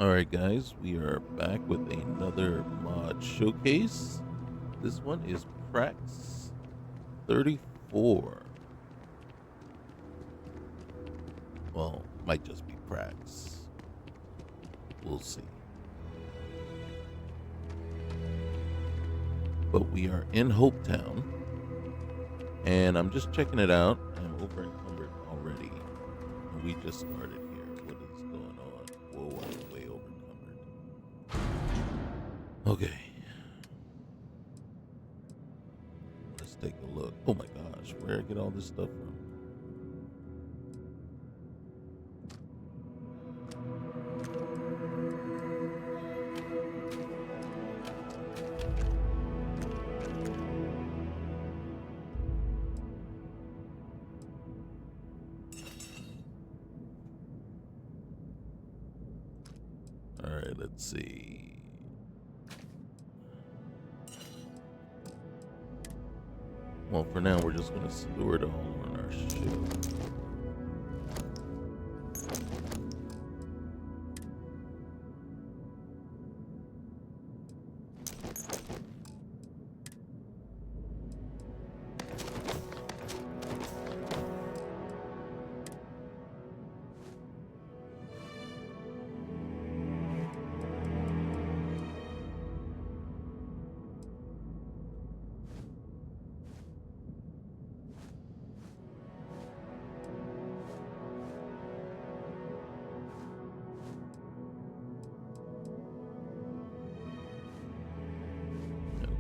Alright guys, we are back with another mod showcase. This one is Prax 34. Well, might just be Prax. We'll see. But we are in Hopetown, and I'm just checking it out. I'm over encumbered already. And we just started here. What is going on? Whoa, I'm way over encumbered. Okay. Let's take a look. Oh my gosh, where did I get all this stuff from? Alright, let's see. Well, for now, we're just going to store it all on our ship.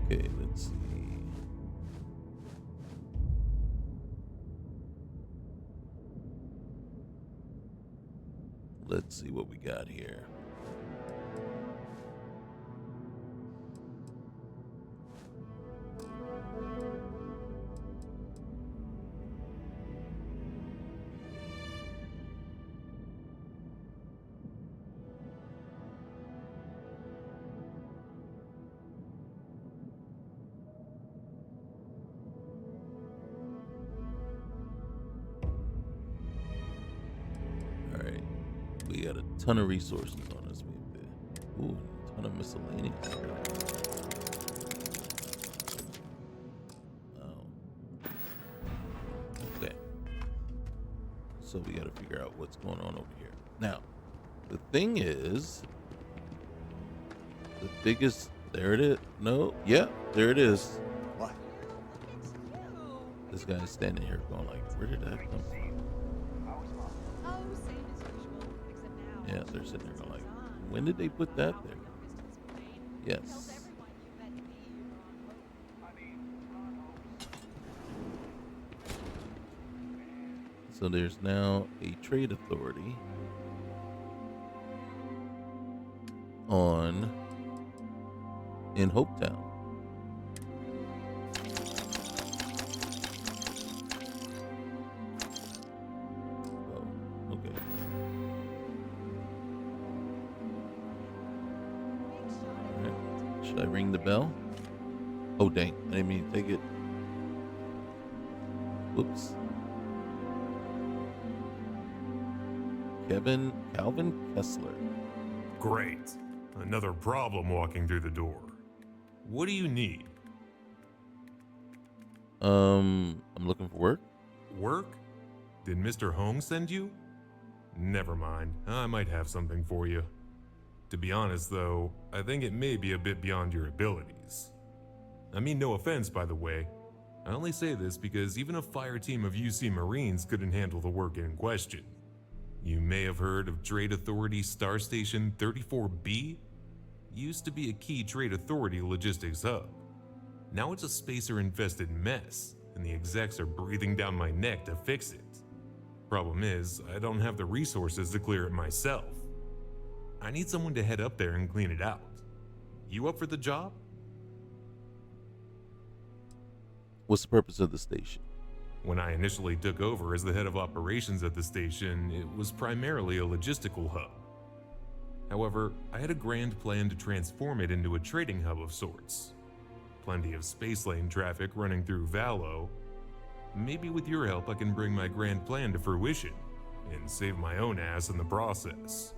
Okay, let's see. Let's see what we got here. All right, we got a ton of resources on us. We have a ton of miscellaneous. Oh, okay. So we got to figure out what's going on over here. Now, the thing is, the biggest. There it is. No, yeah, there it is. What? This guy's standing here going like, where did that come from? Oh, same as usual, except now. Yeah, they're sitting there going like, when did they put that there? Yes. So there's now a trade authority on in Hopetown. Oh, okay. Alright. Should I ring the bell? Oh dang, I didn't mean to take it. Whoops. Calvin Kessler. Great. Another problem walking through the door. What do you need? I'm looking for work. Work? Did Mr. Holmes send you? Never mind. I might have something for you. To be honest, though, I think it may be a bit beyond your abilities. I mean, no offense, by the way. I only say this because even a fire team of UC Marines couldn't handle the work in question. You may have heard of Trade Authority Starstation 34B? Used to be a key Trade Authority logistics hub. Now it's a spacer-infested mess, and the execs are breathing down my neck to fix it. Problem is, I don't have the resources to clear it myself. I need someone to head up there and clean it out. You up for the job? What's the purpose of the station? When I initially took over as the head of operations at the station, it was primarily a logistical hub. However, I had a grand plan to transform it into a trading hub of sorts. Plenty of space lane traffic running through Valo. Maybe with your help I can bring my grand plan to fruition and save my own ass in the process.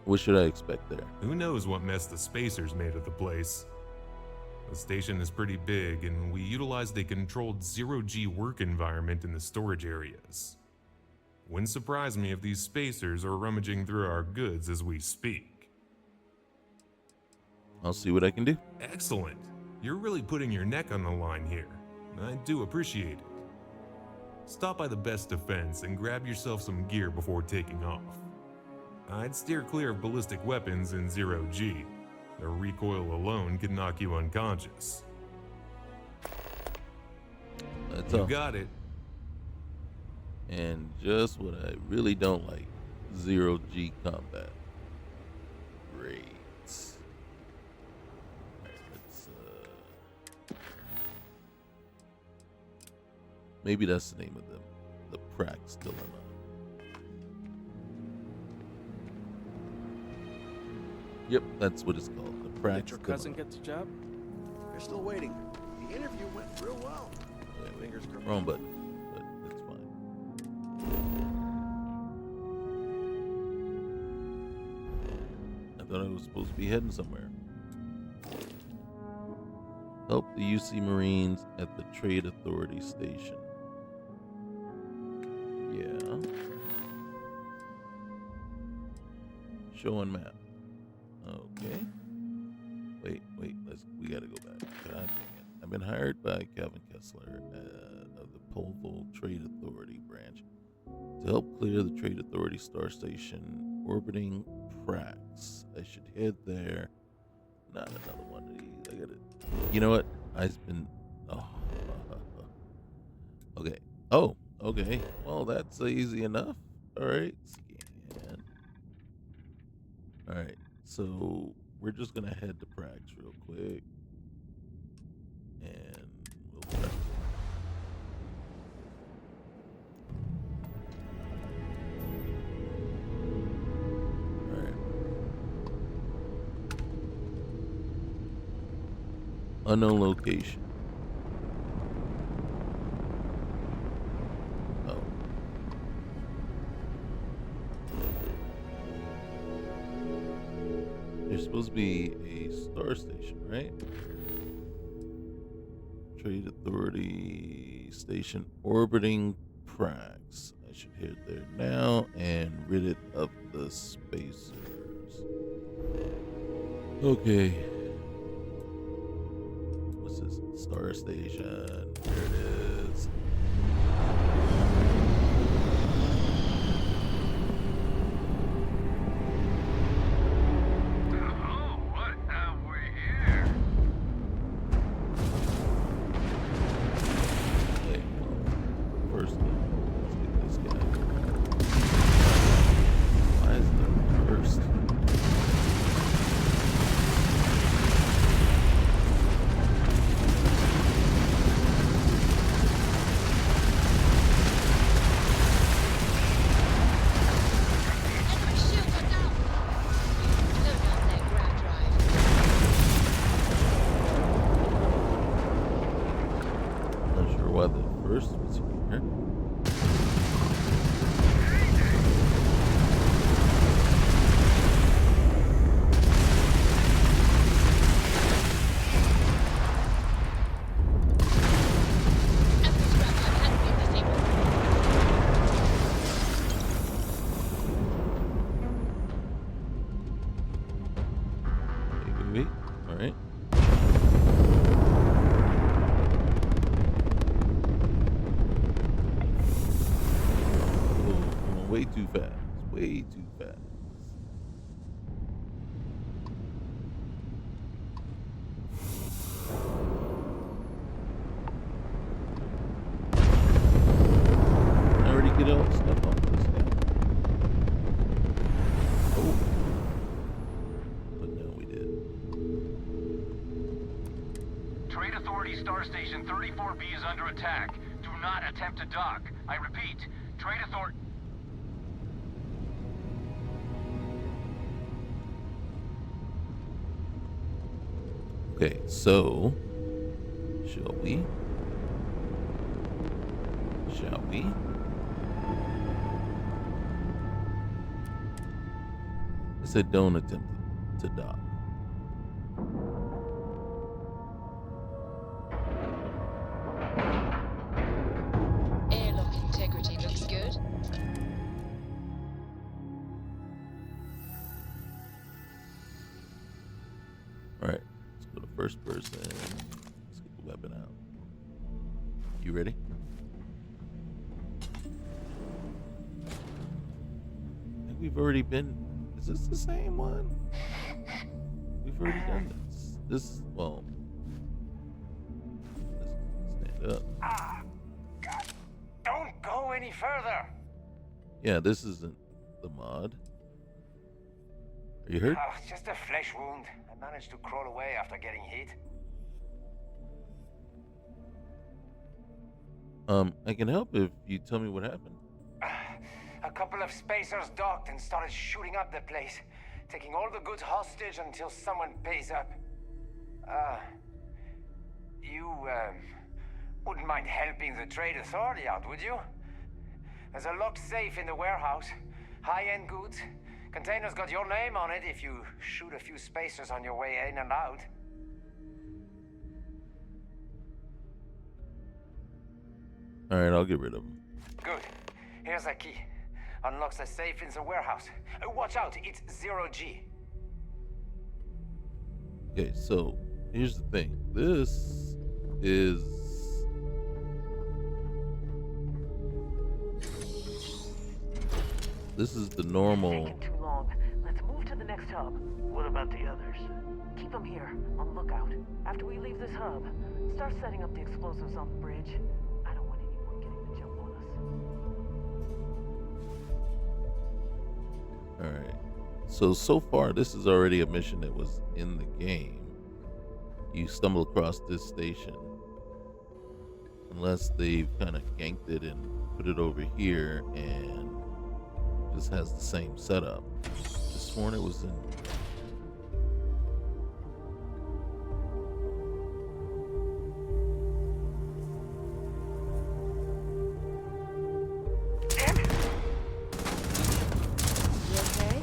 What should I expect there? Who knows what mess the spacers made of the place? The station is pretty big, and we utilized a controlled zero-G work environment in the storage areas. Wouldn't surprise me if these spacers are rummaging through our goods as we speak. I'll see what I can do. Excellent. You're really putting your neck on the line here. I do appreciate it. Stop by the best defense and grab yourself some gear before taking off. I'd steer clear of ballistic weapons in zero-G. Their recoil alone could knock you unconscious. That's You all. got it. And just what I really don't like, zero-G combat. Great. Alright, let's, maybe that's the name of them. The Prax dilemma. Yep, that's what it's called. The Prax Did your cousin dilemma. get the job? They're still waiting. The interview went real well. Fingers crossed. Wrong button, but it's fine. I thought I was supposed to be heading somewhere. Help the UC Marines at the Trade Authority station. Yeah. Show on map. Okay. Wait. We gotta go back. God dang it. I've been hired by Calvin Kessler of the Polville Trade Authority branch to help clear the Trade Authority star station orbiting Prax. I should head there. Not another one of these. I gotta. You know what? I've been. Oh. Okay. Oh. Okay. Well, that's easy enough. All right. Scan. All right. So we're just gonna head to Prax real quick, and we'll try. All right. Unknown location. Oh. There's supposed to be a star station, right? Trade Authority station orbiting Prax. I should head there now and rid it of the spacers. Okay. What's this? Star station. There it is. Okay, well, first, let's get this guy. Why is the first? Enemy shield, look out! Load up that grab drive. Not sure why the first was here. Enemy's grab drive has been disabled. Wait. All right. Oh, going way too fast. Way too fast. I already get all the stuff off this guy. Oh. But no, we did. Trade Authority Star Station 34B is under attack. Do not attempt to dock. I repeat, Trade Authority... Okay, so shall we? Shall we? said don't attempt to dock. Airlock integrity looks good. Alright, let's go to first person. Let's get the weapon out. You ready? I think we've already been. Is this the same one? We've already done this. Well. Let's stand up. Ah, God. Don't go any further. Yeah, this isn't the mod. Are you hurt? Oh, it's just a flesh wound. I managed to crawl away after getting hit. I can help if you tell me what happened. A couple of spacers docked and started shooting up the place, taking all the goods hostage until someone pays up. You wouldn't mind helping the trade authority out, would you? There's a locked safe in the warehouse. High-end goods. Container's got your name on it if you shoot a few spacers on your way in and out. Alright, I'll get rid of them. Good. Here's a key. Unlocks the safe in the warehouse. Watch out, it's 0G. Okay, so here's the thing. This is the normal. Taking too long. Let's move to the next hub. What about the others? Keep them here, on lookout. After we leave this hub, start setting up the explosives on the bridge. I don't want anyone getting the jump on us. Alright. So far, this is already a mission that was in the game. You stumble across this station. Unless they've kind of ganked it and put it over here and just has the same setup. Just sworn it was in. You okay?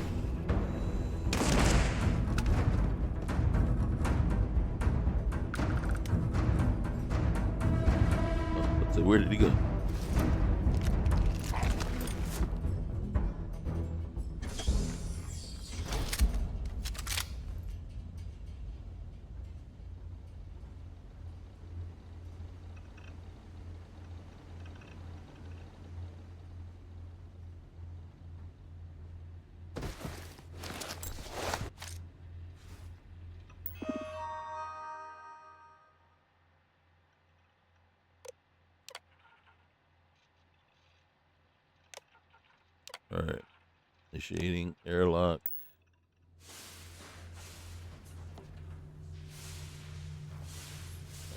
Let's say, where did he go? Alright. Initiating airlock.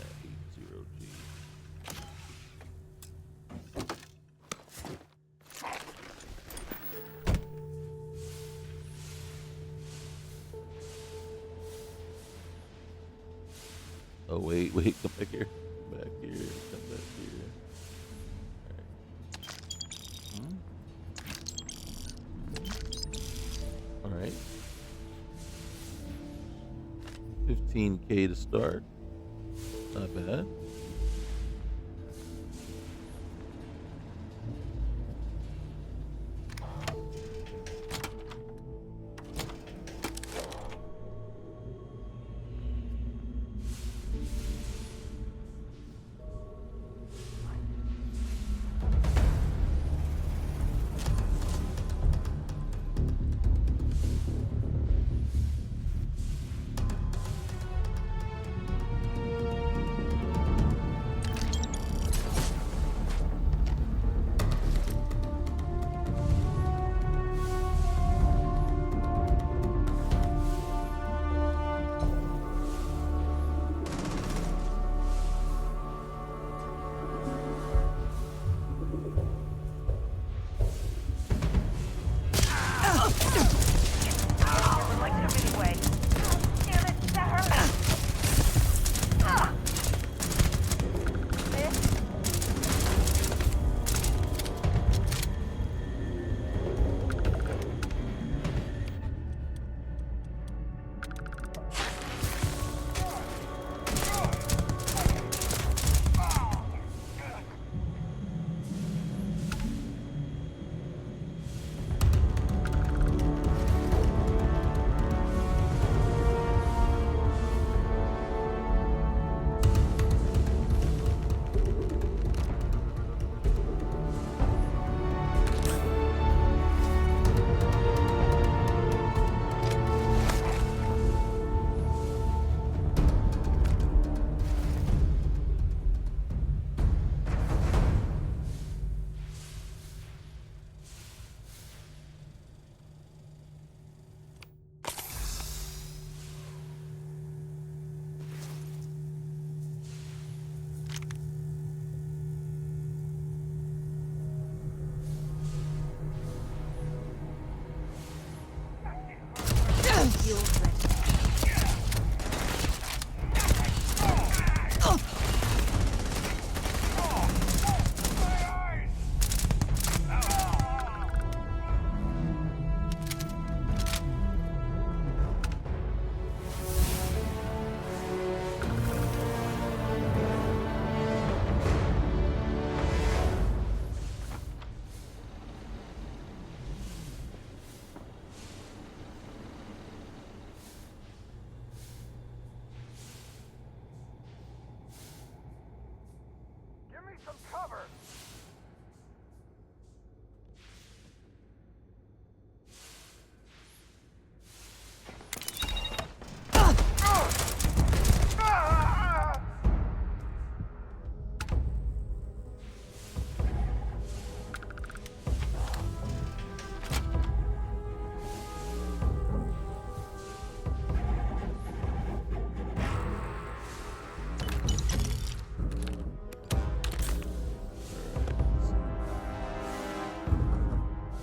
At 80G. Oh wait, come back here. Come back here. Come back here. Alright. 15K to start. Not bad.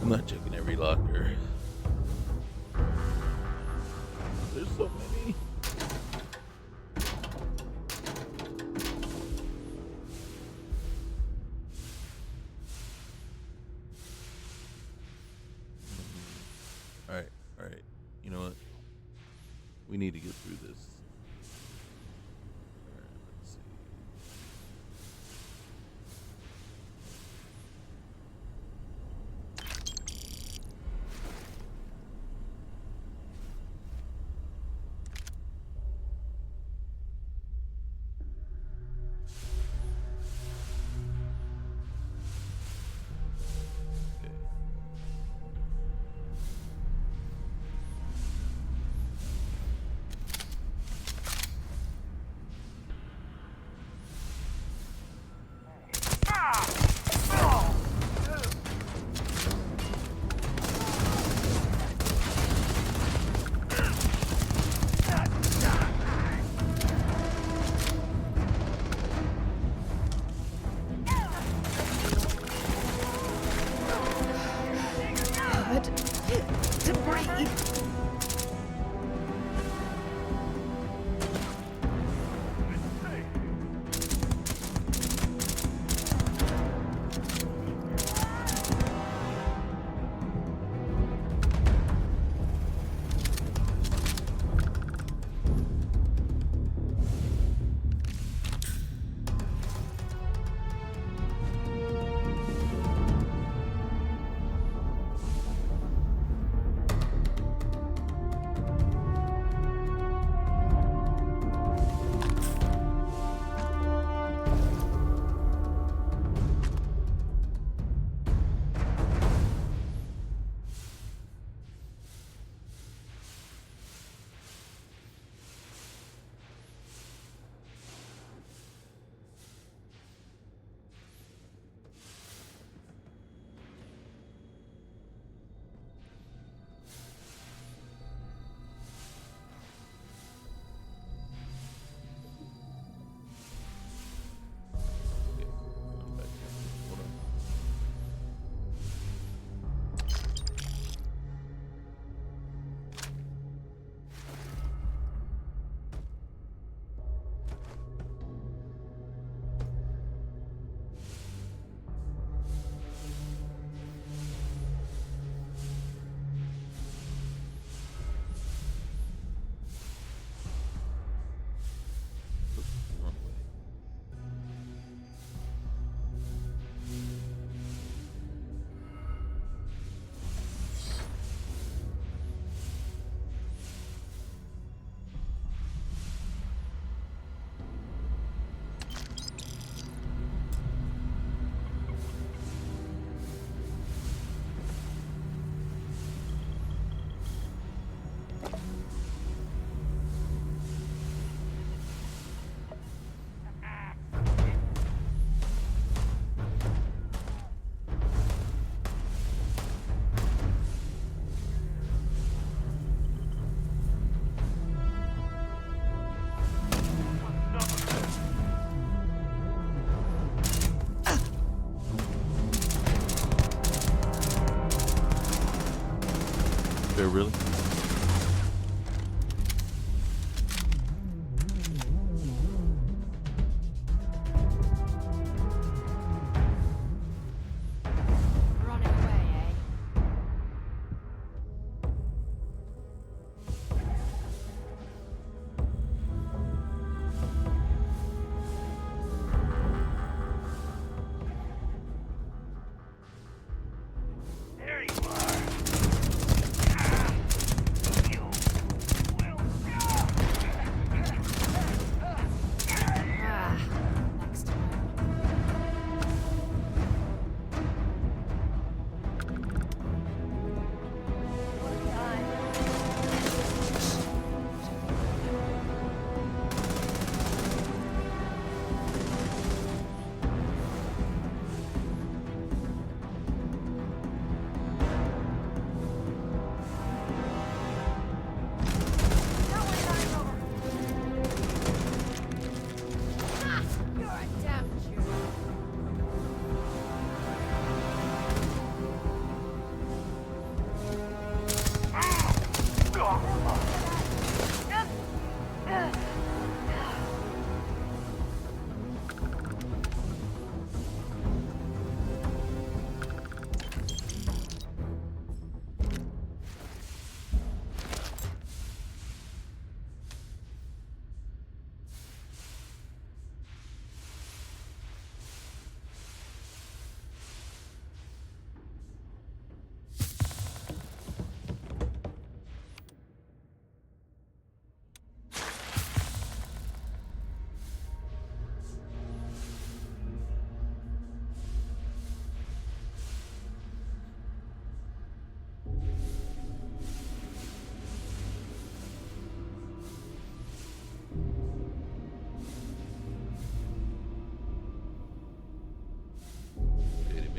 I'm not checking every locker. There's so many. All right. You know what? We need to get through this. All right, let's see. Okay. Good to breathe. Going back here. Hold on. Oops, wrong way. There really? Running away, eh? There you are.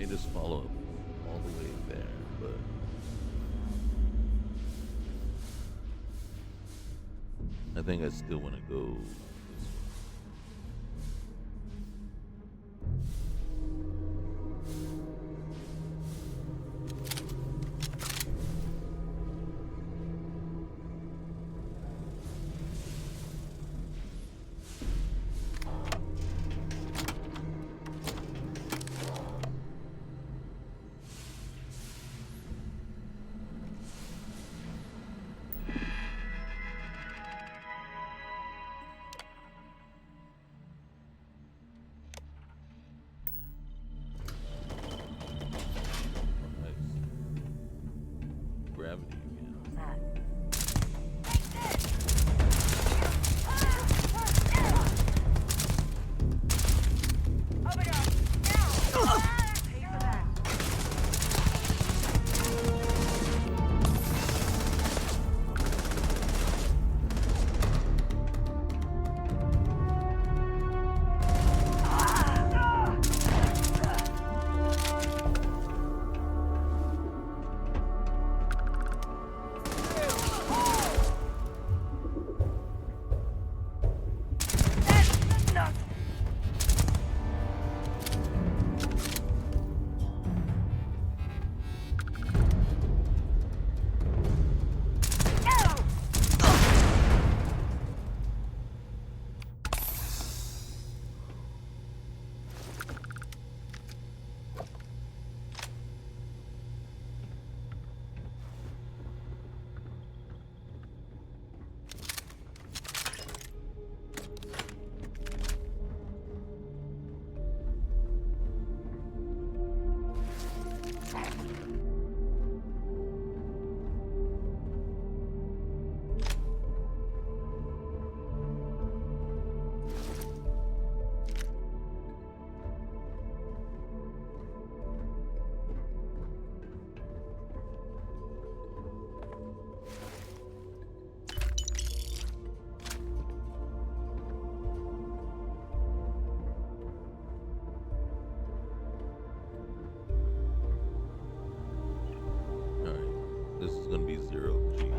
just follow all the way there, but I think I still want to go this way. Gravity again. This is gonna be 0G.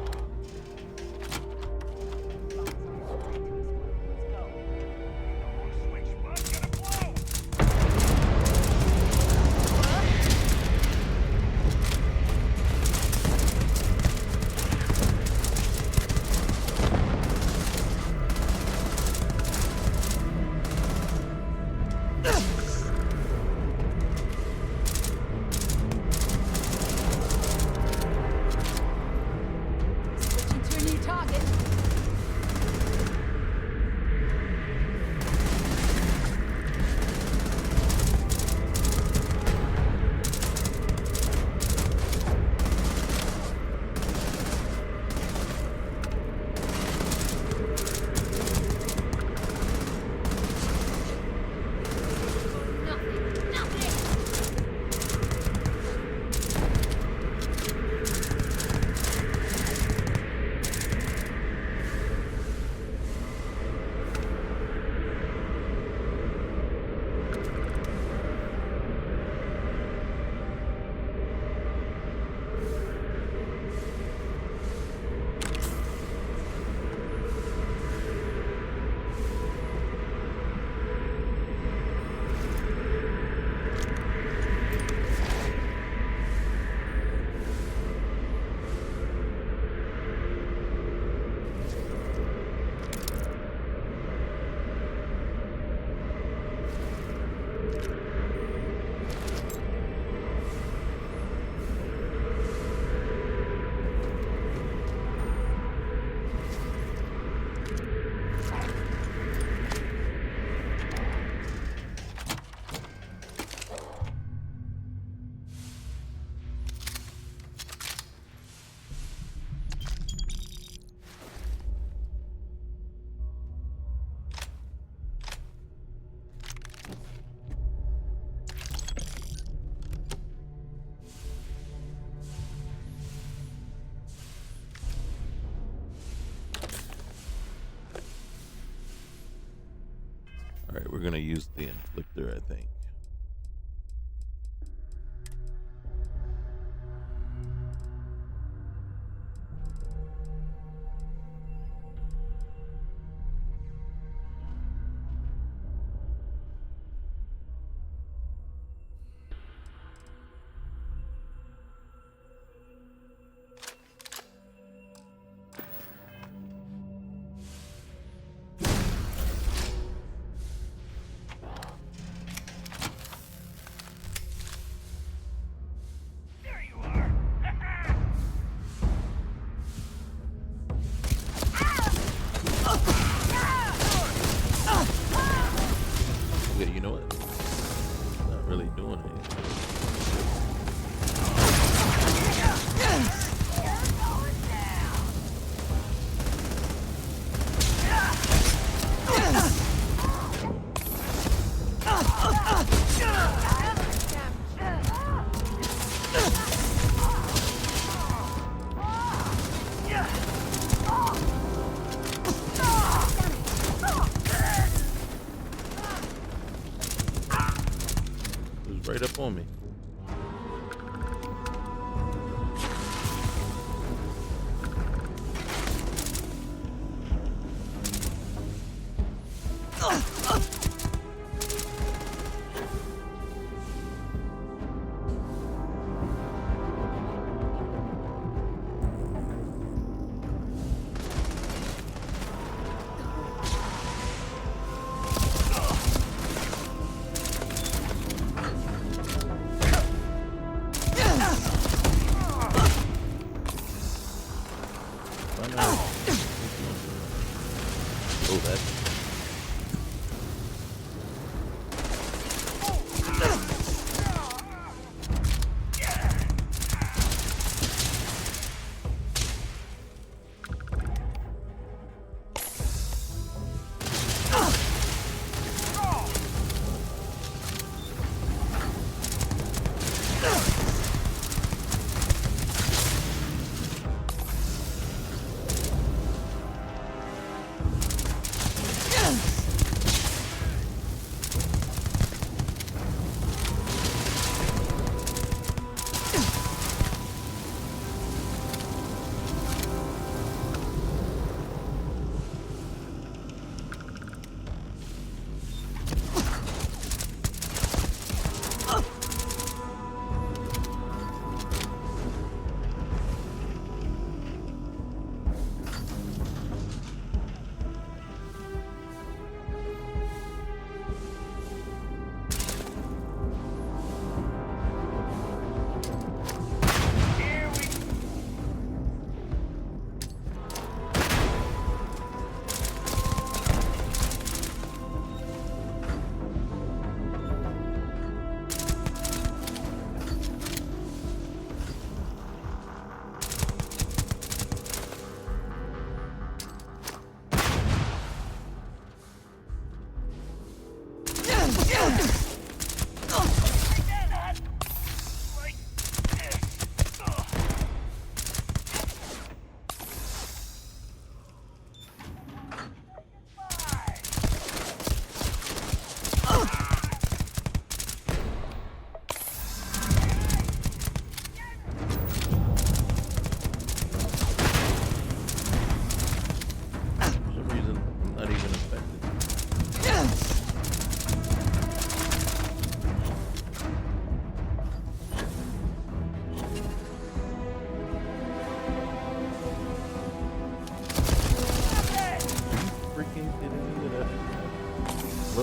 Alright, we're gonna use the inflictor, I think.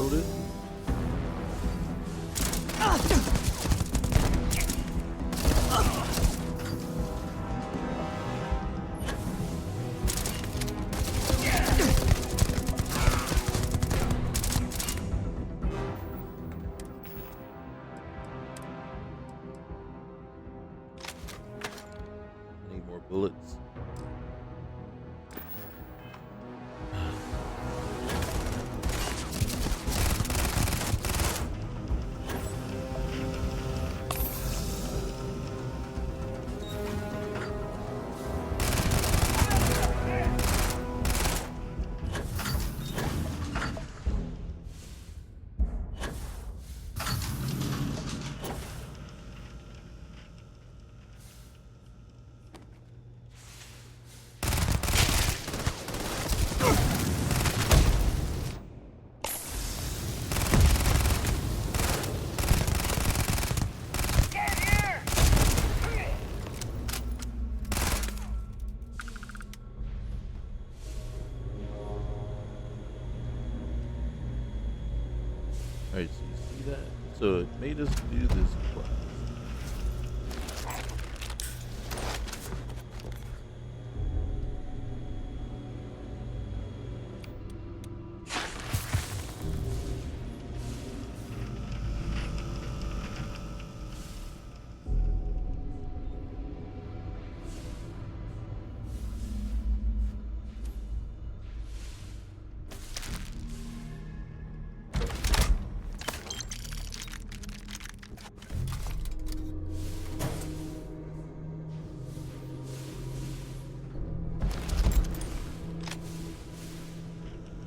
reloaded. Need more bullets. Alright, so you see that? So it made us do this quest.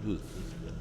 Who's this guy?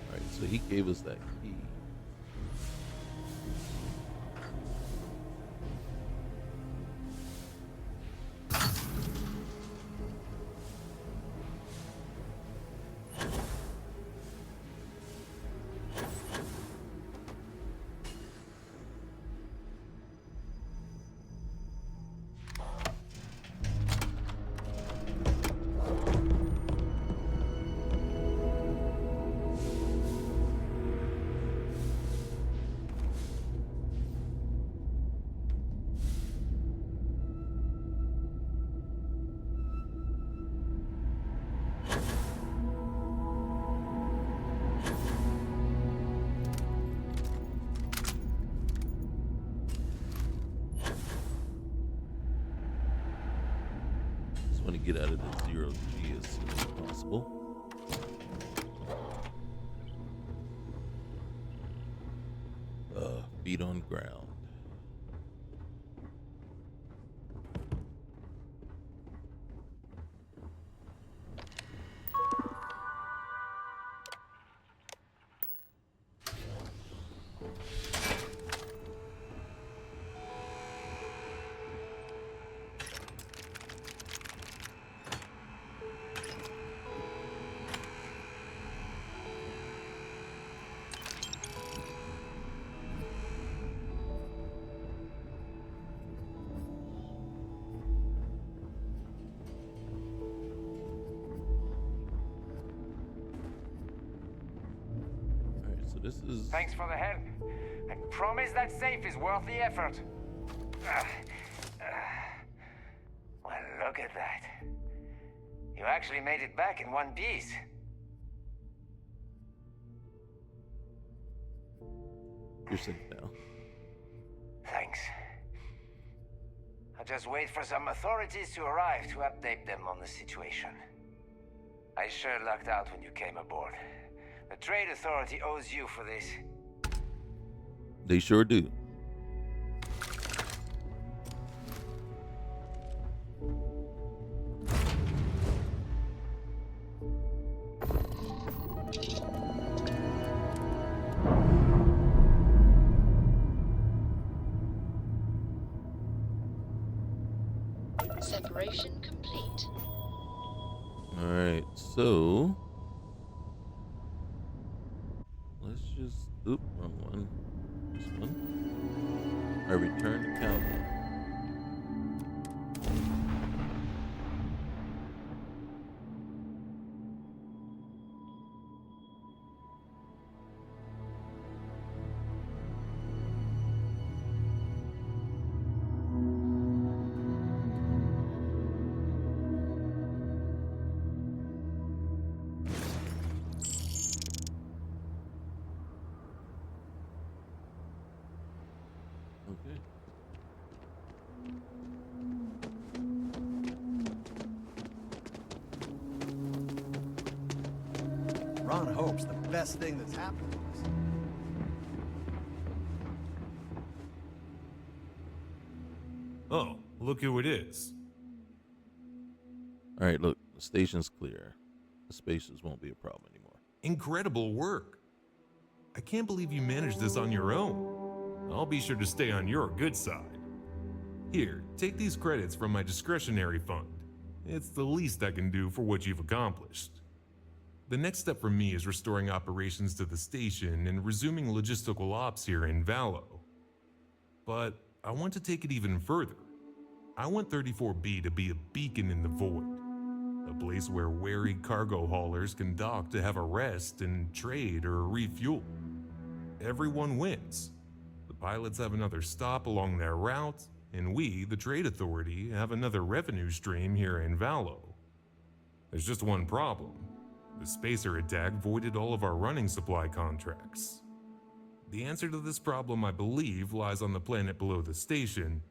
Alright, so he gave us that key. Just want to get out of the 0G as soon as possible. Feet on ground. This is... Thanks for the help. I promise that safe is worth the effort. Well, look at that. You actually made it back in one piece. You're safe now. Thanks. I'll just wait for some authorities to arrive to update them on the situation. I sure lucked out when you came aboard. The Trade Authority owes you for this. They sure do. Separation complete. Alright, so let's just wrong one. This one. I return to Calvin. Okay. Ron hopes the best thing that's happened to us. Oh, look who it is. Alright, look, the station's clear. The spaces won't be a problem anymore. Incredible work. I can't believe you managed this on your own. I'll be sure to stay on your good side. Here, take these credits from my discretionary fund. It's the least I can do for what you've accomplished. The next step for me is restoring operations to the station and resuming logistical ops here in Valo. But I want to take it even further. I want 34B to be a beacon in the void. A place where wary cargo haulers can dock to have a rest and trade or refuel. Everyone wins. The pilots have another stop along their route, and we, the trade authority, have another revenue stream here in Valo. There's just one problem. The spacer attack voided all of our running supply contracts. The answer to this problem, I believe, lies on the planet below the station,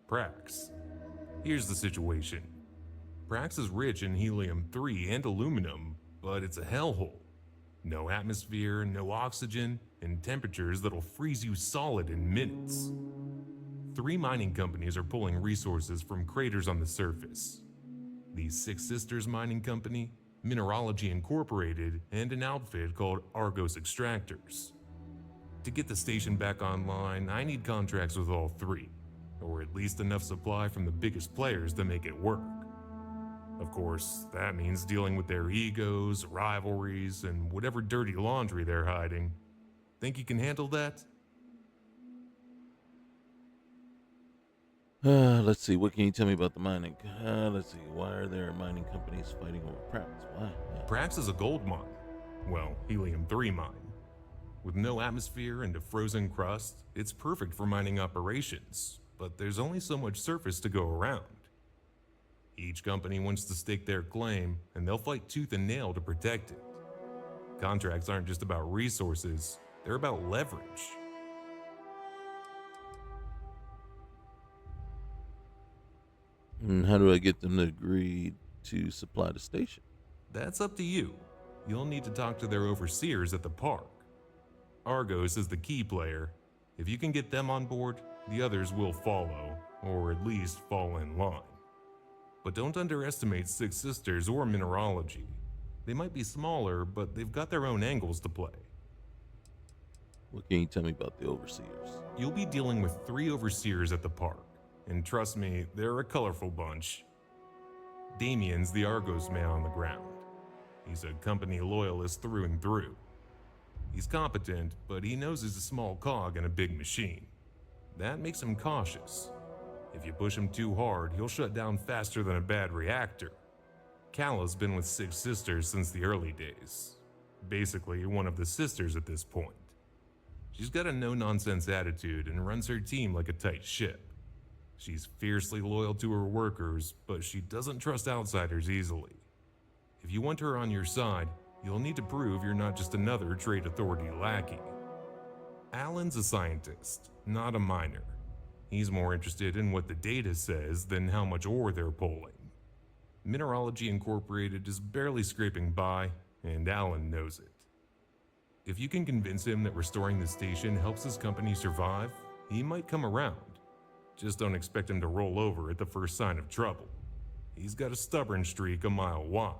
Prax. Here's the situation. Prax is rich in helium-3 and aluminum, but it's a hellhole. No atmosphere, no oxygen, and temperatures that'll freeze you solid in minutes. 3 mining companies are pulling resources from craters on the surface. The Six Sisters Mining Company, Mineralogy Incorporated, and an outfit called Argos Extractors. To get the station back online, I need contracts with all 3, or at least enough supply from the biggest players to make it work. Of course, that means dealing with their egos, rivalries, and whatever dirty laundry they're hiding. Think you can handle that? Let's see, what can you tell me about the mining? Let's see, why are there mining companies fighting over Prax? Why? Prax is a gold mine. Well, helium-3 mine. With no atmosphere and a frozen crust, it's perfect for mining operations, but there's only so much surface to go around. Each company wants to stake their claim, and they'll fight tooth and nail to protect it. Contracts aren't just about resources, they're about leverage. And how do I get them to agree to supply the station? That's up to you. You'll need to talk to their overseers at the park. Argos is the key player. If you can get them on board, the others will follow, or at least fall in line. But don't underestimate Six Sisters or Mineralogy. They might be smaller, but they've got their own angles to play. What can you tell me about the overseers? You'll be dealing with 3 overseers at the park, and trust me, they're a colorful bunch. Damien's the Argos man on the ground. He's a company loyalist through and through. He's competent, but he knows he's a small cog in a big machine. That makes him cautious. If you push him too hard, he'll shut down faster than a bad reactor. Calla's been with Six Sisters since the early days. Basically, one of the sisters at this point. She's got a no-nonsense attitude and runs her team like a tight ship. She's fiercely loyal to her workers, but she doesn't trust outsiders easily. If you want her on your side, you'll need to prove you're not just another trade authority lackey. Alan's a scientist, not a miner. He's more interested in what the data says than how much ore they're pulling. Mineralogy Incorporated is barely scraping by, and Alan knows it. If you can convince him that restoring the station helps his company survive, he might come around. Just don't expect him to roll over at the first sign of trouble. He's got a stubborn streak a mile wide.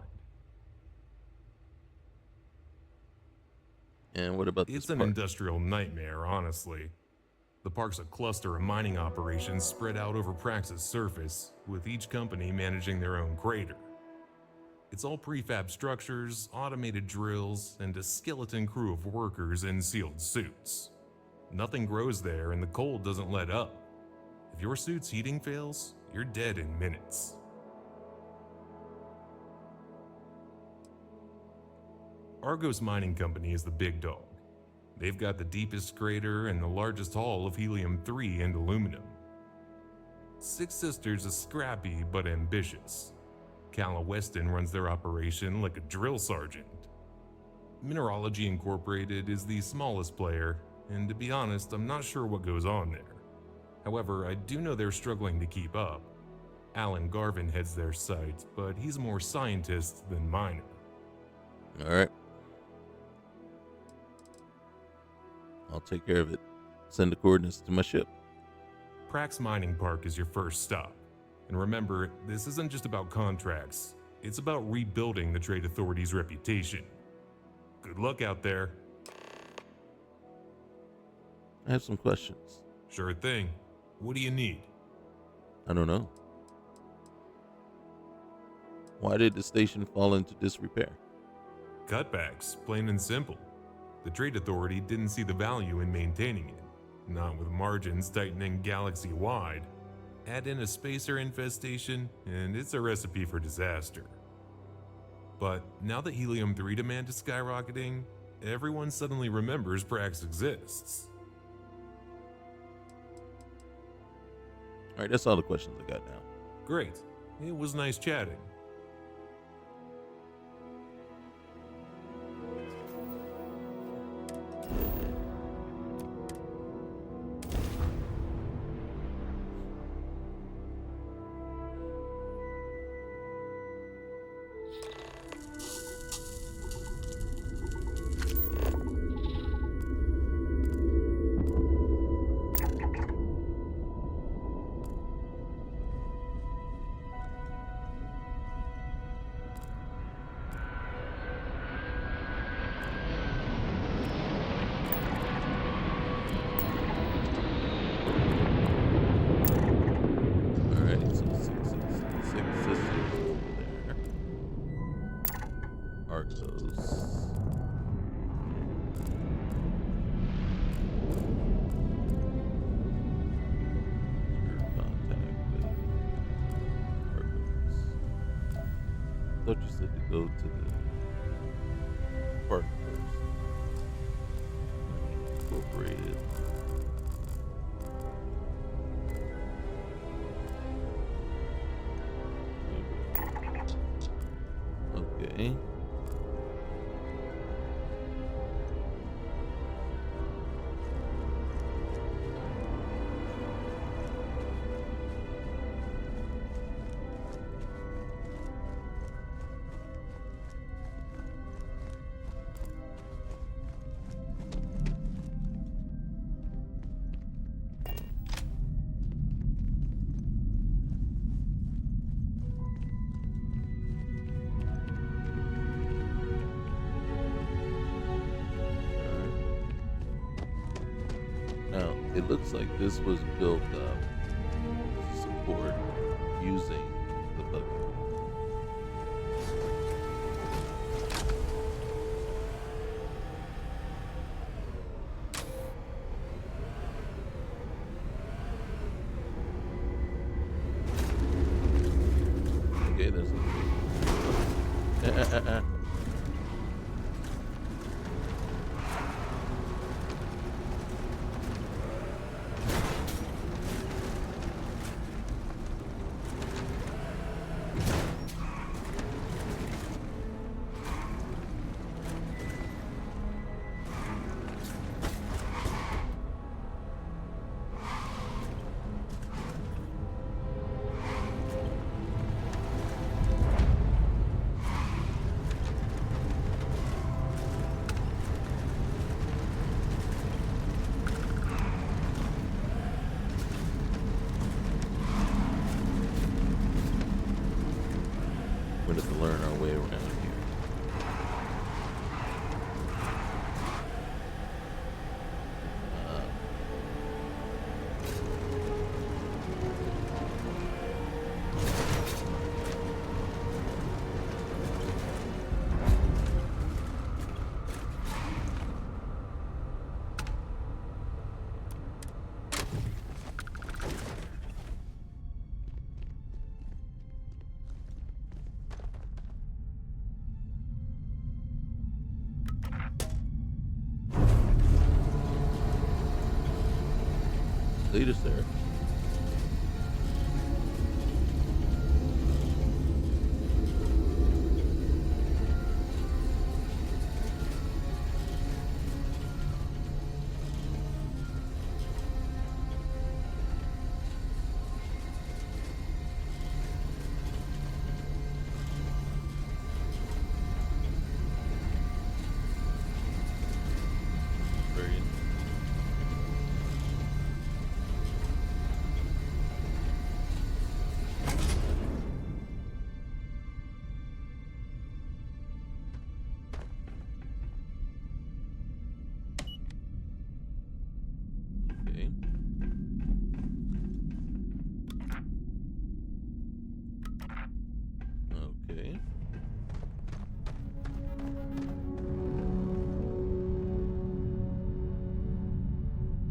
And what about It's this an park? industrial nightmare, honestly. The park's a cluster of mining operations spread out over Prax's surface, with each company managing their own crater. It's all prefab structures, automated drills, and a skeleton crew of workers in sealed suits. Nothing grows there and the cold doesn't let up. If your suit's heating fails, you're dead in minutes. Argos Mining Company is the big dog. They've got the deepest crater and the largest haul of helium-3 and aluminum. Six Sisters is scrappy but ambitious. Calla Weston runs their operation like a drill sergeant. Mineralogy Incorporated is the smallest player, and to be honest, I'm not sure what goes on there. However, I do know they're struggling to keep up. Alan Garvin heads their site, but he's more scientist than miner. All right. I'll take care of it. Send the coordinates to my ship. Prax Mining Park is your first stop. And remember, this isn't just about contracts. It's about rebuilding the Trade Authority's reputation. Good luck out there. I have some questions. Sure thing. What do you need? I don't know. Why did the station fall into disrepair? Cutbacks, plain and simple. The Trade Authority didn't see the value in maintaining it, not with margins tightening galaxy-wide. Add in a spacer infestation, and it's a recipe for disaster. But now that helium-3 demand is skyrocketing, everyone suddenly remembers Prax exists. All right, that's all the questions I got now. Great. It was nice chatting. I thought you said to go to the park first. Incorporated. Okay. It looks like this was built up to support using the buggy. Okay, that's we're going to learn our way around here. later, sir. Very okay. Okay.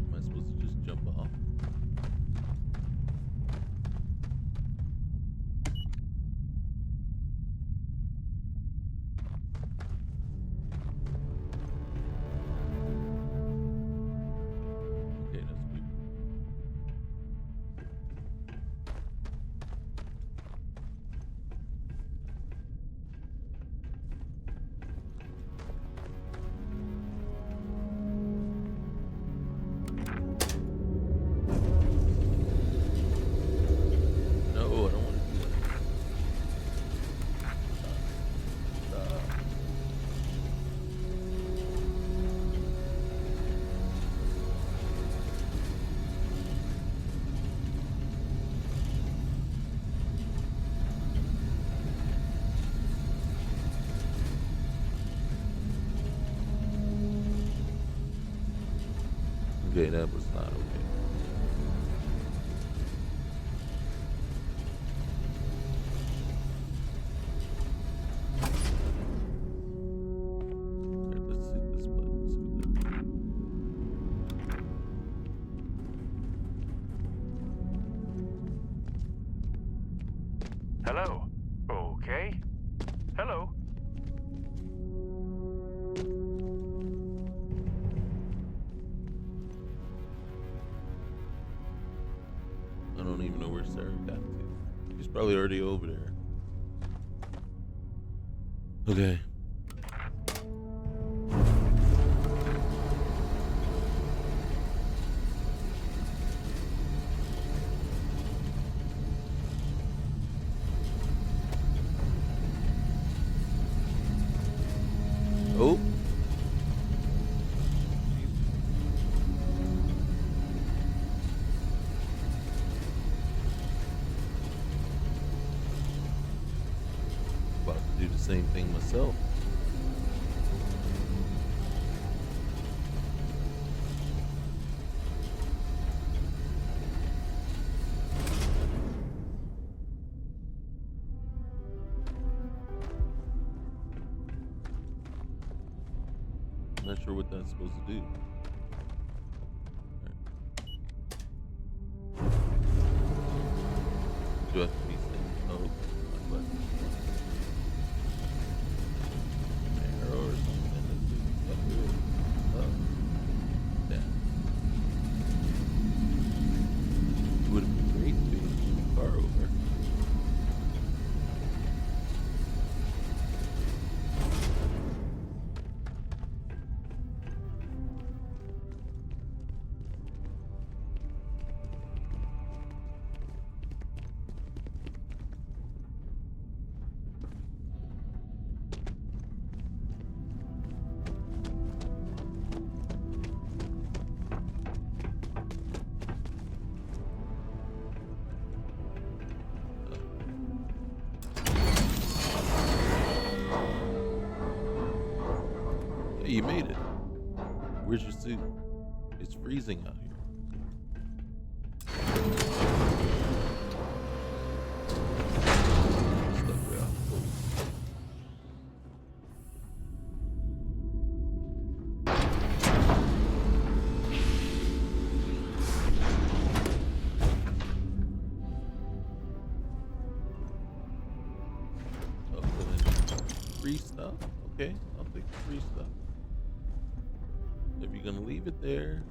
Am I supposed to just jump off? Okay, that's weird. No, I don't want to do that. Stop. Okay, that was not okay. Alright, let's hit this button. See what that does. Hello? Okay. Hello? I don't even know where Sarah got to. She's probably already over there. Okay. Oh. About to do the same thing myself. I'm not sure what that's supposed to do. Alright. Do I have to be standing? Oh, okay. My button. An arrow or something that just up to it. Oh. Damn. It would have been great to be able to move the car over. Hey, you made it. Where's your suit? It's freezing out here. Stuck way out cold. Oh, then free stuff? Okay, I'll take the free stuff. If you're gonna leave it there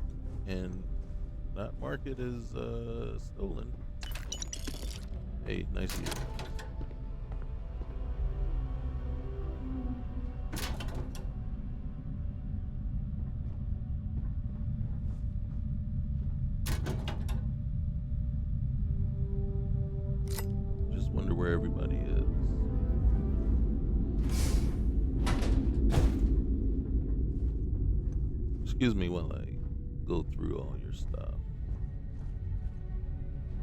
and not mark it as stolen. Hey, nice of you. Just wonder where everybody is. Excuse me while I go through all your stuff.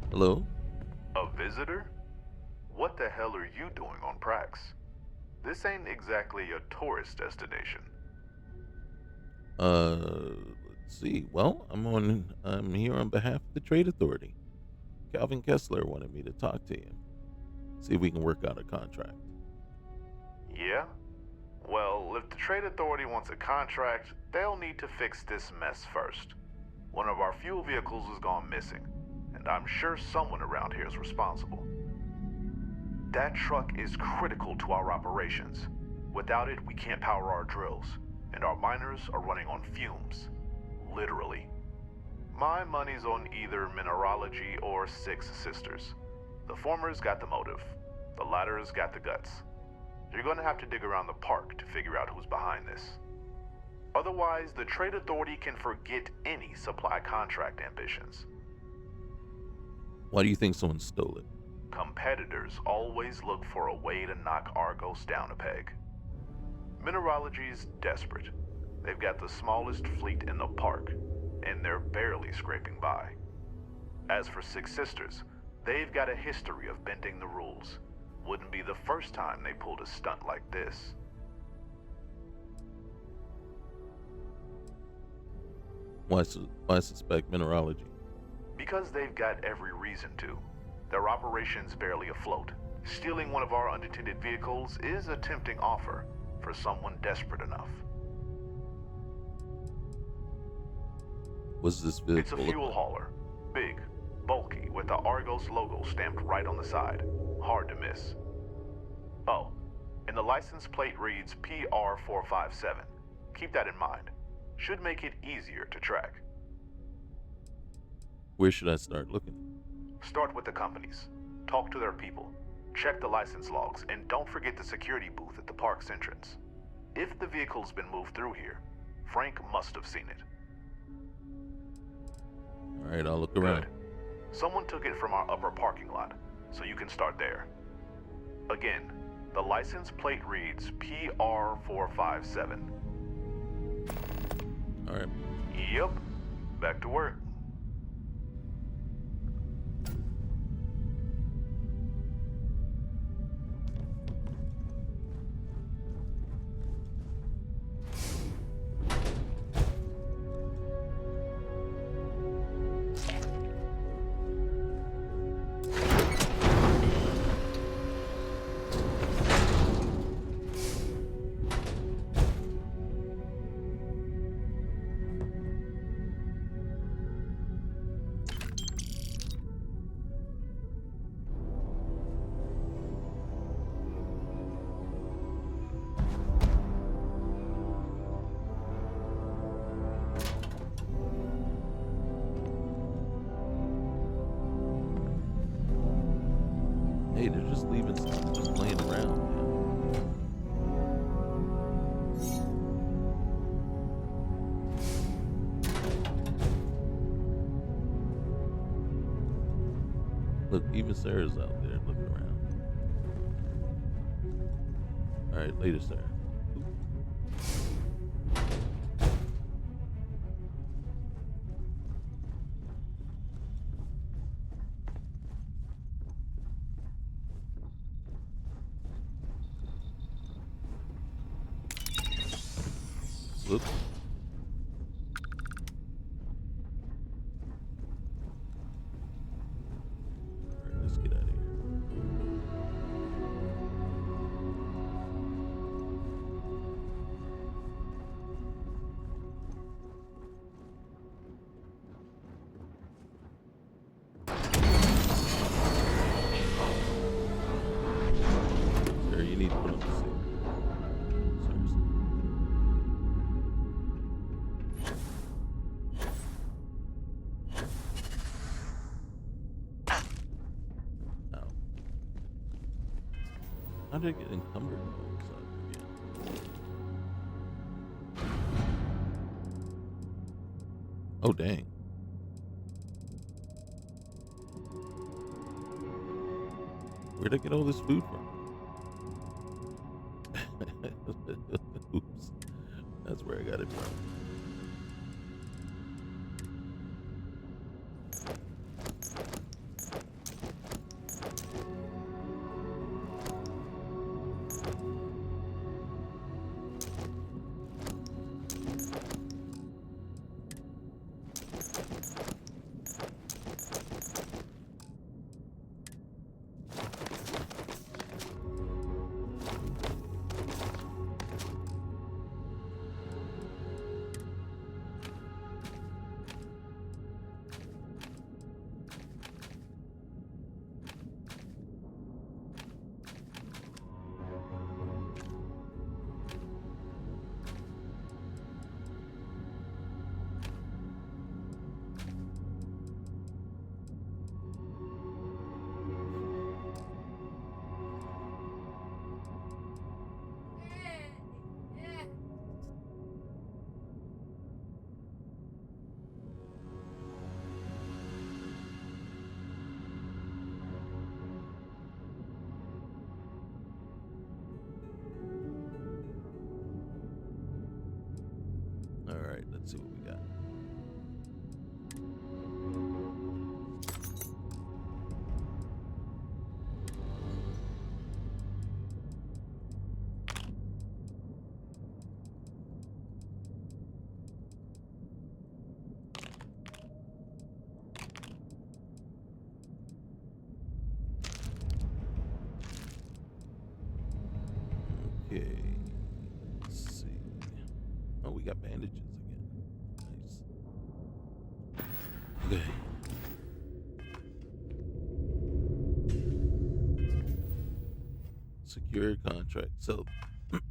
Hello? A visitor? What the hell are you doing on Prax? This ain't exactly a tourist destination. Let's see. Well, I'm here on behalf of the Trade Authority. Calvin Kessler wanted me to talk to you. See if we can work out a contract. Yeah? Well, if the Trade Authority wants a contract, they'll need to fix this mess first. One of our fuel vehicles has gone missing, and I'm sure someone around here is responsible. That truck is critical to our operations. Without it, we can't power our drills, and our miners are running on fumes. Literally. My money's on either mineralogy or Six Sisters. The former's got the motive. The latter's got the guts. You're gonna have to dig around the park to figure out who's behind this. Otherwise, the Trade Authority can forget any supply contract ambitions. Why do you think someone stole it? Competitors always look for a way to knock Argos down a peg. Mineralogy's desperate. They've got the smallest fleet in the park, and they're barely scraping by. As for Six Sisters, they've got a history of bending the rules. Wouldn't be the first time they pulled a stunt like this. Why suspect mineralogy? Because they've got every reason to. Their operation's barely afloat. Stealing one of our unattended vehicles is a tempting offer for someone desperate enough. What's this vehicle? It's a fuel hauler. Big, bulky, with the Argos logo stamped right on the side. Hard to miss. Oh, and the license plate reads PR457. Keep that in mind. Should make it easier to track. Where should I start looking? Start with the companies. Talk to their people. Check the license logs, and don't forget the security booth at the park's entrance. If the vehicle's been moved through here, Frank must have seen it. All right, I'll look around. Good. Someone took it from our upper parking lot, so you can start there. Again, the license plate reads PR457. All right. Yep. Back to work. Hey, they're just leaving stuff just laying around. Look, even Sarah's out there looking around. All right, later, Sarah. Whoops. All right, let's get out of here. Sarah, you need to put up the safe. Seriously. How did I get encumbered all of a sudden again? Oh, dang. Where'd I get all this food from? Oops. That's where I got it from. All right, let's see what we got. Okay, let's see. Oh, we got bandages again. Nice. Okay. Secure contract. So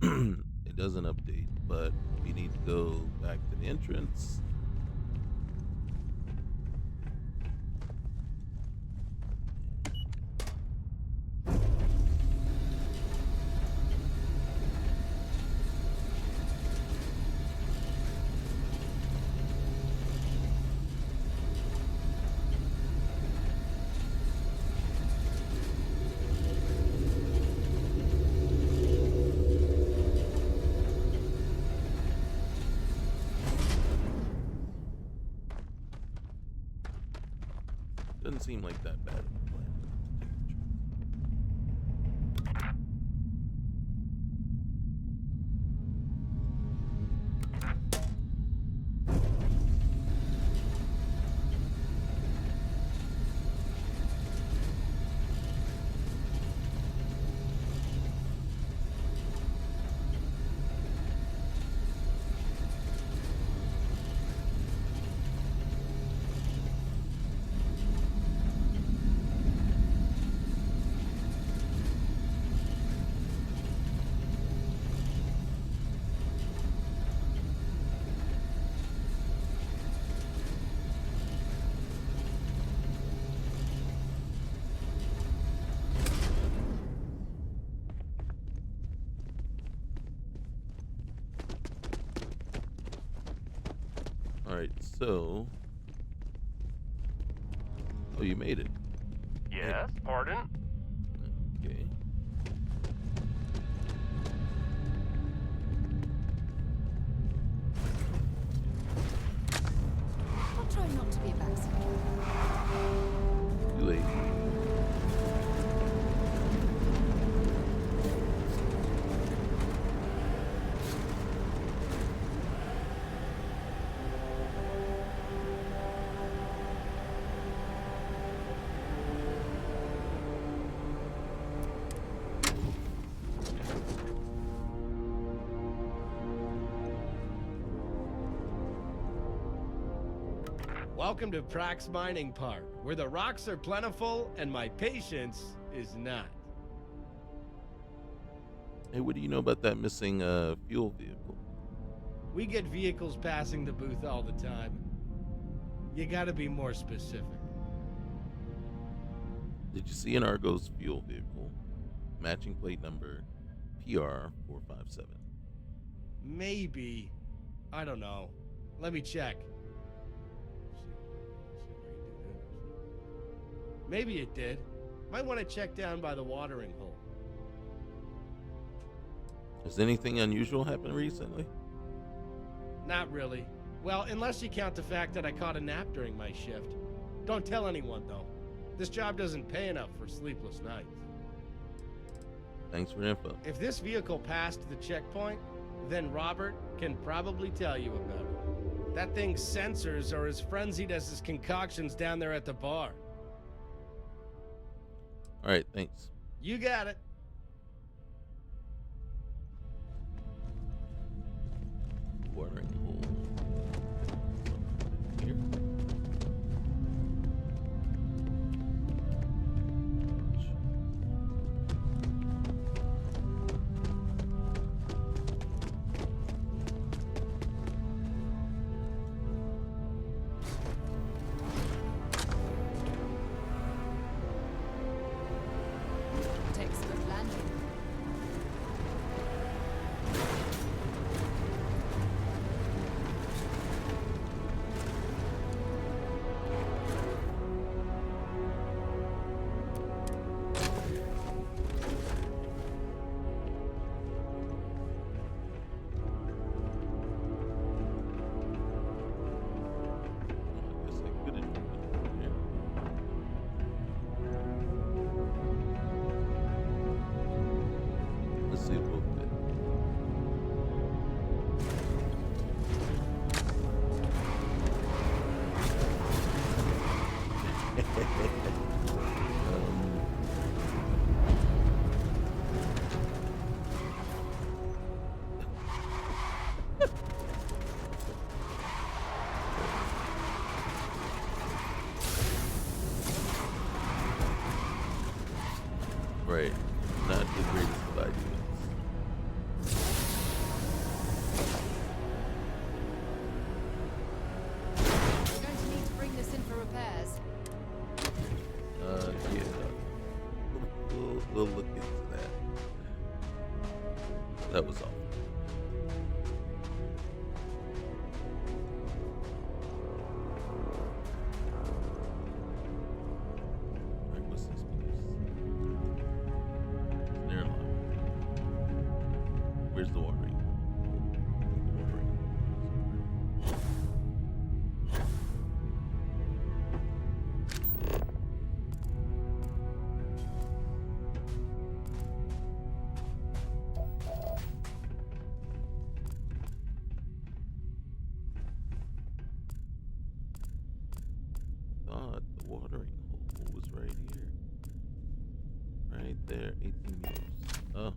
it doesn't update, but we need to go back to the entrance. Doesn't seem like that bad of a plan. All right, so oh, you made it. Yes, pardon? Okay. I'll try not to be a backseat. Too late. Welcome to Prax Mining Park, where the rocks are plentiful and my patience is not. Hey, what do you know about that missing fuel vehicle? We get vehicles passing the booth all the time. You gotta be more specific. Did you see an Argos fuel vehicle? matching plate number PR457. Maybe. I don't know. Let me check. Maybe it did. Might want to check down by the watering hole. Has anything unusual happened recently? Not really. Well, unless you count the fact that I caught a nap during my shift. Don't tell anyone, though. This job doesn't pay enough for sleepless nights. Thanks for the info. If this vehicle passed the checkpoint, then Robert can probably tell you about it. That thing's sensors are as frenzied as his concoctions down there at the bar. All right, thanks. You got it. Watering hole. Here. Takes a good landing. I guess I couldn't do it from here. Let's see if we'll fit. Right. Not the greatest of ideas. We're going to need to bring this in for repairs. Yeah. We'll look into that. That was all. Alright, what's this place? It's an airlock. Where's the watering? Thought the watering hole was right here. Right there, 18 meters. Oh.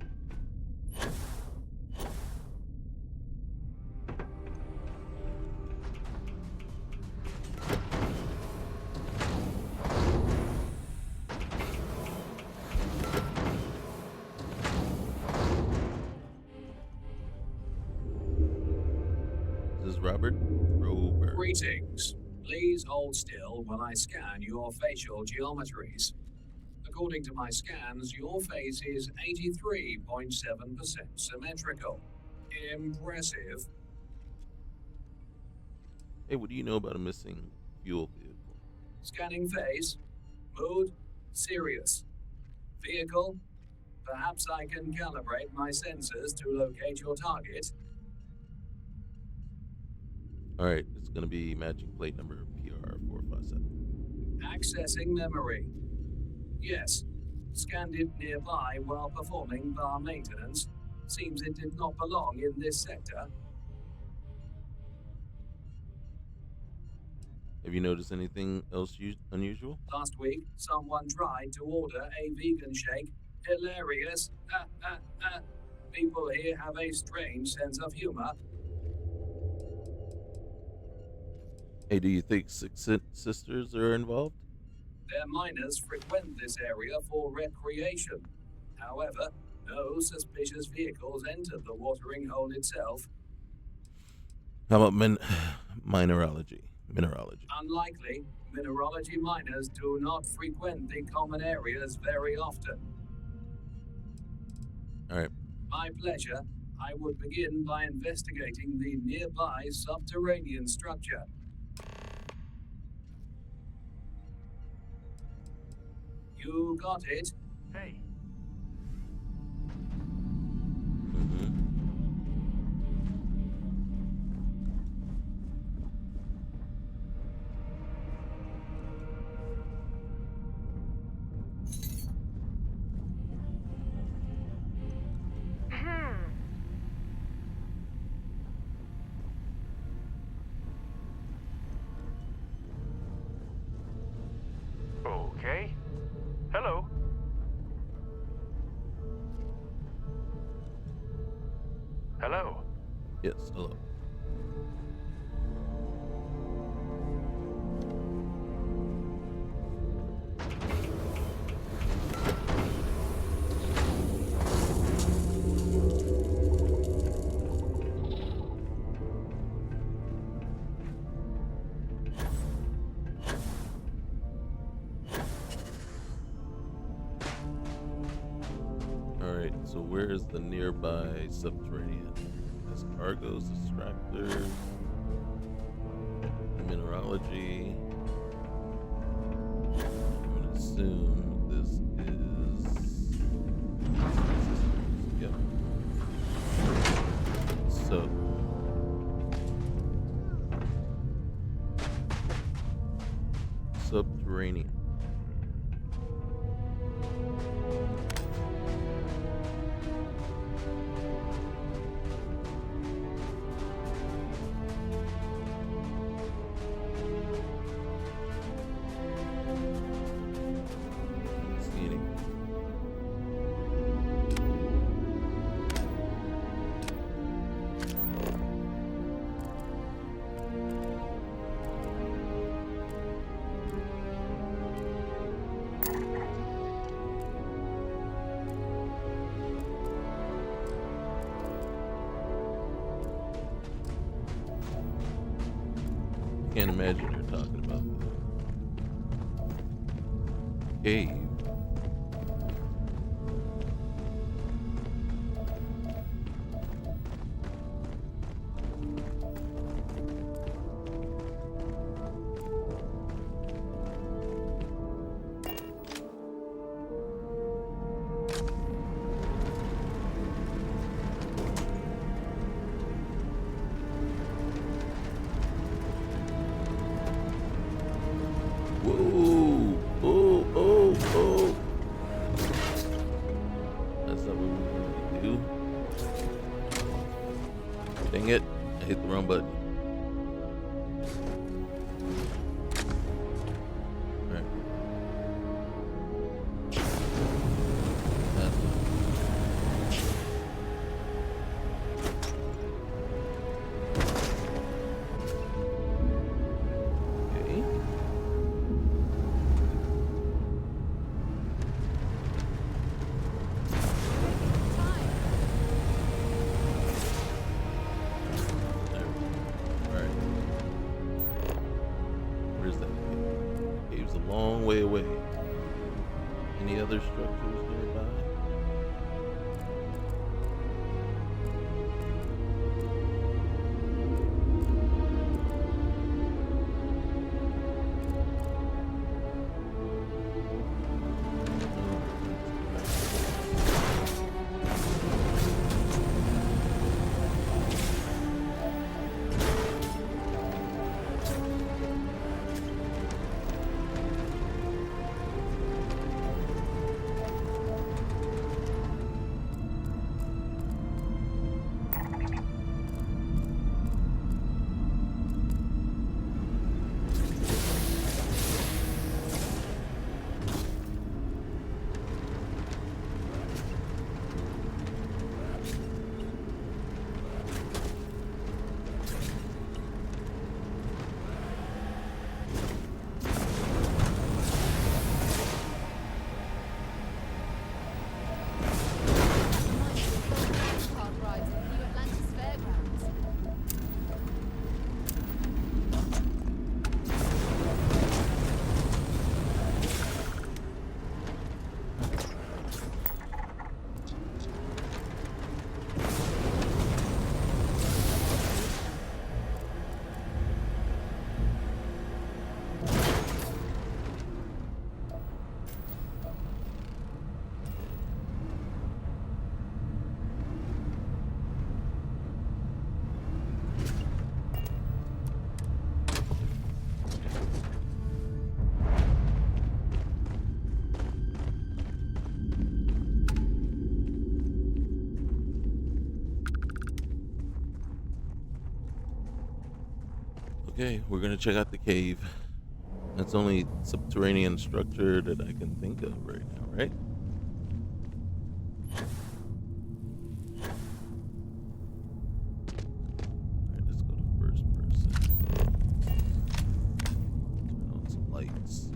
This is Robert Rober. Greetings. Please hold still while I scan your facial geometries. According to my scans, your face is 83.7% symmetrical. Impressive. Hey, what do you know about a missing fuel vehicle? Scanning face. Mood. Serious. Vehicle. Perhaps I can calibrate my sensors to locate your target. All right, it's going to be matching plate number PR457. Accessing memory. Yes. Scanned it nearby while performing bar maintenance. Seems it did not belong in this sector. Have you noticed anything else unusual? Last week, someone tried to order a vegan shake. Hilarious. People here have a strange sense of humor. Hey, do you think Six Sisters are involved? Their miners frequent this area for recreation. However, no suspicious vehicles entered the watering hole itself. How about mineralogy? Unlikely, mineralogy miners do not frequent the common areas very often. All right. My pleasure. I would begin by investigating the nearby subterranean structure. You got it? Hey, Mm-hmm. okay. Hello. Hello. Yes. Hello. All right. So where is the nearby subterranean? There's cargoes, extractors, mineralogy. I'm gonna assume this is. Yep. So. Subterranean. Don't see anything. Can't imagine you're talking about the cave. Whoa! Oh! Oh! Oh! That's not what we wanted to do. Dang it! I hit the wrong button. All right. That's not. Okay. There we go. Okay, we're gonna check out the cave. That's the only subterranean structure that I can think of right now, right? Alright, let's go to first person. Turn on some lights.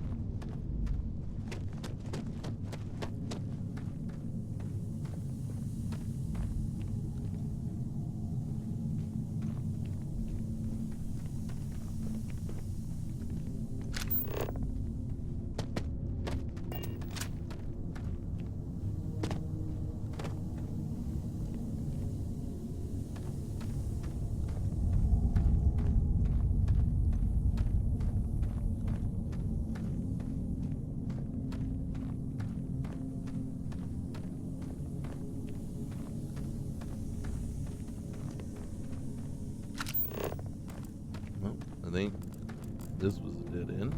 Well, I think this was a dead end.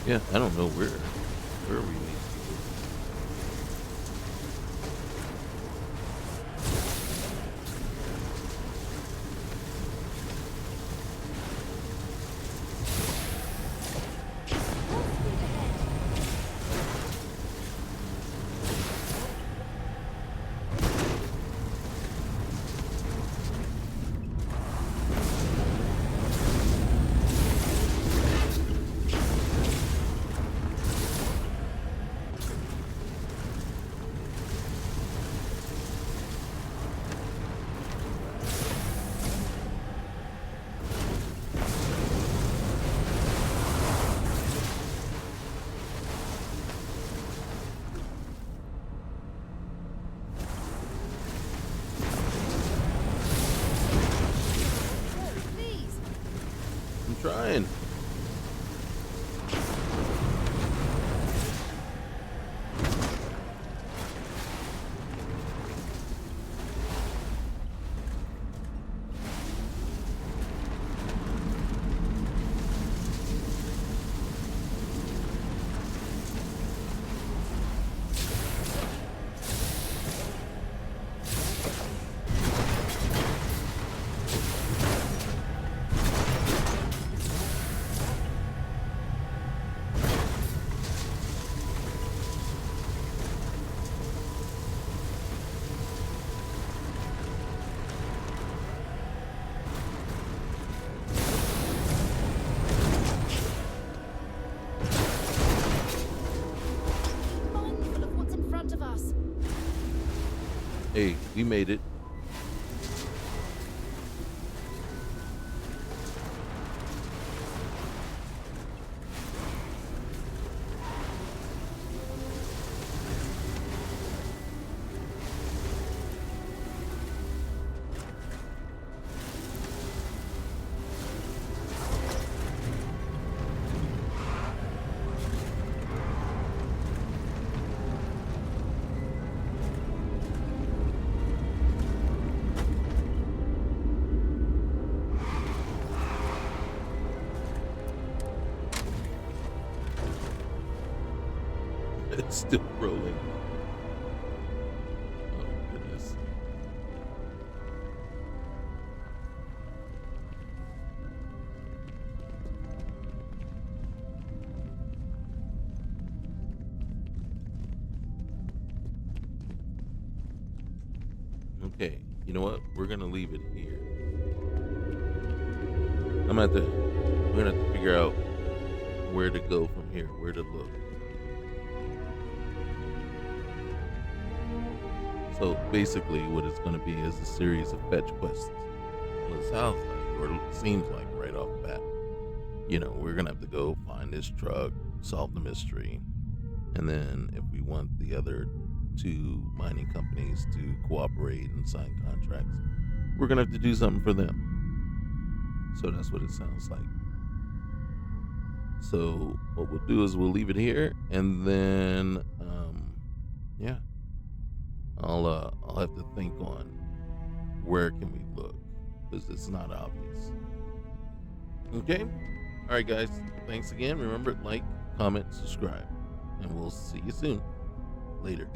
Yeah, I don't know where we need to Please. I'm trying. Be mindful of what's in front of us. Hey, we made it. It's still rolling. Oh, goodness. Okay, you know what? We're gonna leave it here. We're gonna have to figure out where to go from here, where to look. So basically, what it's gonna be is a series of fetch quests. Well, it sounds like, or it seems like right off the bat. You know, we're gonna have to go find this truck, solve the mystery, and then if we want the other two mining companies to cooperate and sign contracts, we're gonna have to do something for them. So that's what it sounds like. So what we'll do is we'll leave it here, and then yeah, I'll have to think on where can we look, because it's not obvious. Okay, all right, guys. Thanks again. Remember, like, comment, subscribe, and we'll see you soon. Later.